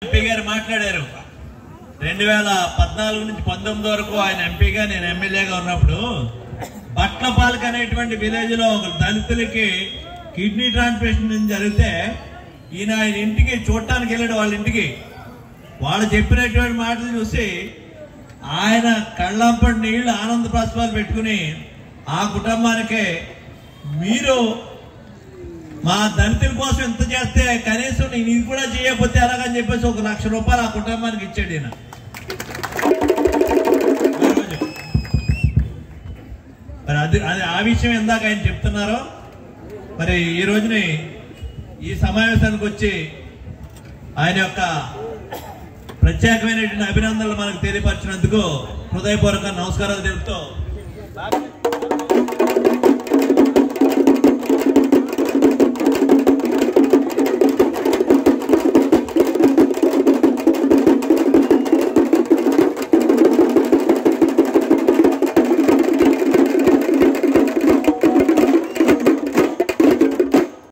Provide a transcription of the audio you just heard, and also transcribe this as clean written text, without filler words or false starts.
MP గారు మాట్లాడారు 2014 నుంచి 19 వరకు ఆయన ఎంపీగా నేను ఎమ్మెల్యేగా ఉన్నప్పుడు బట్లపాలక అనేటువంటి విలేజ్ లో ఒక దళితులకి కిడ్నీ ట్రాన్స్ప్లాంటేషన్ జరిగితే ఆయన ఇంటికి చూడటానికి వెళ్ళాడు. వాళ్ళ ఇంటికి వాళ్ళు చెప్పినటువంటి మాటలు చూసి ఆయన కళ్ళంపటి నీళ్లు ఆనంద ప్రస్వాలు పెట్టుకుని ఆ కుటుంబానికి మీరు మా దళితుల కోసం ఎంత చేస్తే కనీసం నేను ఇది కూడా చేయకపోతే ఎలాగని చెప్పేసి 1 లక్ష రూపాయలు ఆ కుటుంబానికి ఇచ్చాడు ఈయన. మరి అది ఆ విషయం ఎందాక ఆయన చెప్తున్నారో మరి ఈ రోజుని ఈ సమావేశానికి వచ్చి ఆయన యొక్క ప్రత్యేకమైనటువంటి అభినందనలు మనకు తెలియపరిచినందుకు హృదయపూర్వక నమస్కారాలు తెలుపుతూ